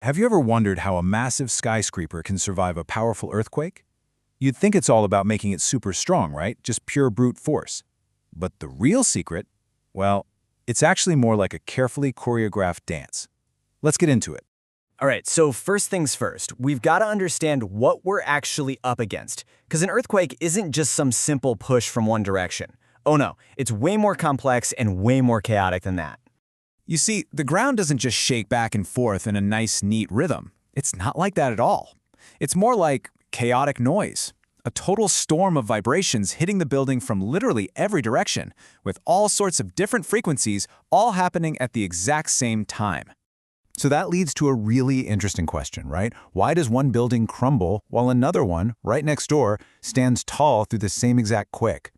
Have you ever wondered how a massive skyscraper can survive a powerful earthquake? You'd think it's all about making it super strong, right? Just pure brute force. But the real secret, well, it's actually more like a carefully choreographed dance. Let's get into it. All right, so first things first, we've got to understand what we're actually up against. Because an earthquake isn't just some simple push from one direction. Oh no, it's way more complex and way more chaotic than that. You see, the ground doesn't just shake back and forth in a nice, neat rhythm. It's not like that at all. It's more like chaotic noise, a total storm of vibrations hitting the building from literally every direction, with all sorts of different frequencies all happening at the exact same time. So that leads to a really interesting question, right? Why does one building crumble while another one, right next door, stands tall through the same exact quake?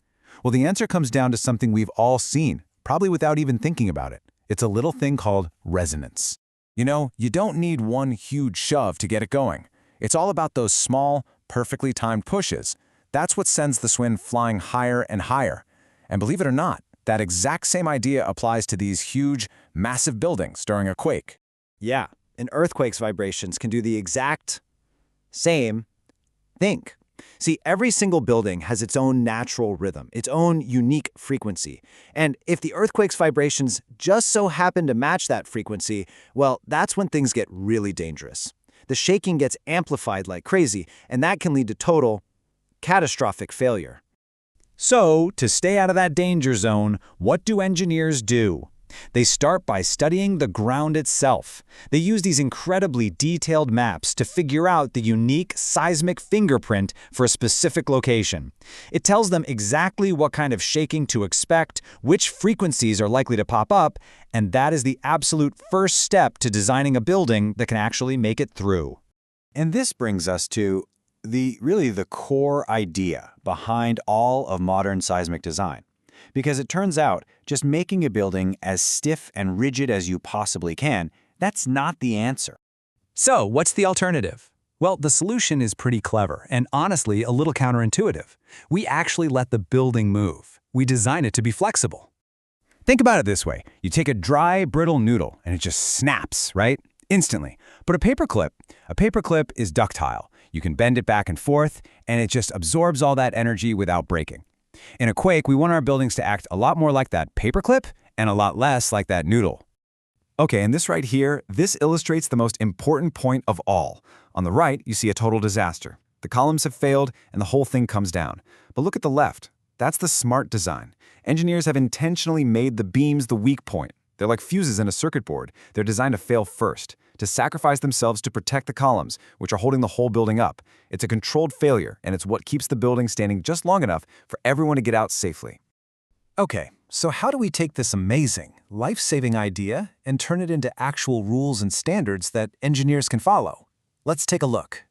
Well, the answer comes down to something we've all seen, probably without even thinking about it. It's a little thing called resonance. You know, you don't need one huge shove to get it going. It's all about those small, perfectly timed pushes. That's what sends the SWIN flying higher and higher. And believe it or not, that exact same idea applies to these huge, massive buildings during a quake. Yeah, an earthquake's vibrations can do the exact same thing. See, every single building has its own natural rhythm, its own unique frequency. And if the earthquake's vibrations just so happen to match that frequency, well, that's when things get really dangerous. The shaking gets amplified like crazy, and that can lead to total, catastrophic failure. So, to stay out of that danger zone, what do engineers do? They start by studying the ground itself. They use these incredibly detailed maps to figure out the unique seismic fingerprint for a specific location. It tells them exactly what kind of shaking to expect, which frequencies are likely to pop up, and that is the absolute first step to designing a building that can actually make it through. And this brings us to the core idea behind all of modern seismic design. Because it turns out, just making a building as stiff and rigid as you possibly can, that's not the answer. So, what's the alternative? Well, the solution is pretty clever and honestly a little counterintuitive. We actually let the building move. We design it to be flexible. Think about it this way. You take a dry, brittle noodle and it just snaps, right? Instantly. But a paperclip is ductile. You can bend it back and forth and it just absorbs all that energy without breaking. In a quake, we want our buildings to act a lot more like that paperclip and a lot less like that noodle. Okay, and this right here, this illustrates the most important point of all. On the right, you see a total disaster. The columns have failed and the whole thing comes down. But look at the left. That's the smart design. Engineers have intentionally made the beams the weak point. They're like fuses in a circuit board. They're designed to fail first, to sacrifice themselves to protect the columns, which are holding the whole building up. It's a controlled failure, and it's what keeps the building standing just long enough for everyone to get out safely. Okay, so how do we take this amazing, life-saving idea and turn it into actual rules and standards that engineers can follow? Let's take a look.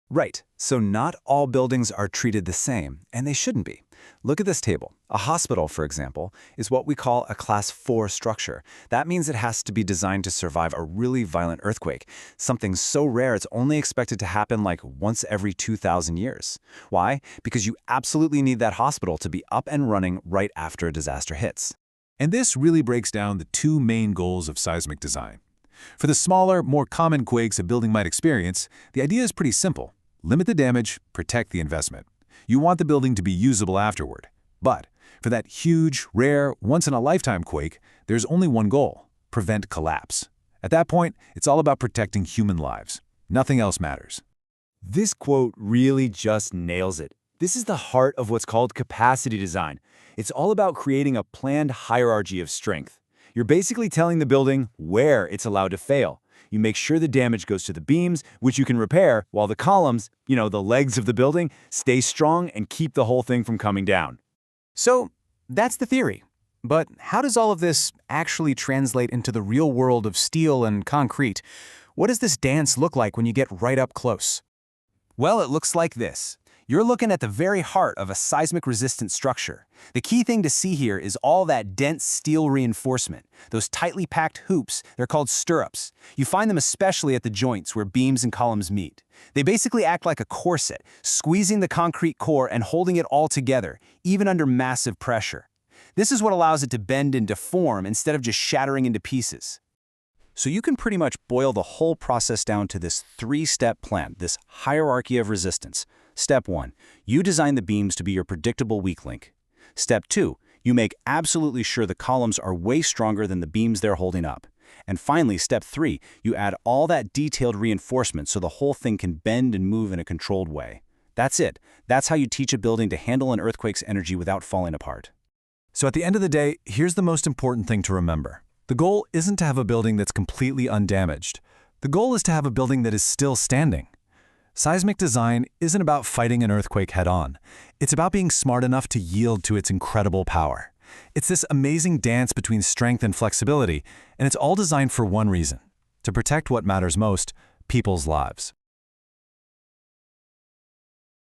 Right, so not all buildings are treated the same, and they shouldn't be. Look at this table. A hospital, for example, is what we call a Class 4 structure. That means it has to be designed to survive a really violent earthquake, something so rare it's only expected to happen like once every 2,000 years. Why? Because you absolutely need that hospital to be up and running right after a disaster hits. And this really breaks down the two main goals of seismic design. For the smaller, more common quakes a building might experience, the idea is pretty simple. Limit the damage, protect the investment. You want the building to be usable afterward. But for that huge, rare, once-in-a-lifetime quake, there's only one goal: prevent collapse. At that point, it's all about protecting human lives. Nothing else matters. This quote really just nails it. This is the heart of what's called capacity design. It's all about creating a planned hierarchy of strength. You're basically telling the building where it's allowed to fail. You make sure the damage goes to the beams, which you can repair, while the columns, the legs of the building, stay strong and keep the whole thing from coming down. So, that's the theory. But how does all of this actually translate into the real world of steel and concrete? What does this dance look like when you get right up close? Well, it looks like this. You're looking at the very heart of a seismic-resistant structure. The key thing to see here is all that dense steel reinforcement. Those tightly packed hoops, they're called stirrups. You find them especially at the joints where beams and columns meet. They basically act like a corset, squeezing the concrete core and holding it all together, even under massive pressure. This is what allows it to bend and deform instead of just shattering into pieces. So you can pretty much boil the whole process down to this three-step plan, this hierarchy of resistance. Step 1, you design the beams to be your predictable weak link. Step 2, you make absolutely sure the columns are way stronger than the beams they're holding up. And finally, step 3, you add all that detailed reinforcement so the whole thing can bend and move in a controlled way. That's it. That's how you teach a building to handle an earthquake's energy without falling apart. So at the end of the day, here's the most important thing to remember. The goal isn't to have a building that's completely undamaged. The goal is to have a building that is still standing. Seismic design isn't about fighting an earthquake head-on. It's about being smart enough to yield to its incredible power. It's this amazing dance between strength and flexibility, and it's all designed for one reason: to protect what matters most, people's lives.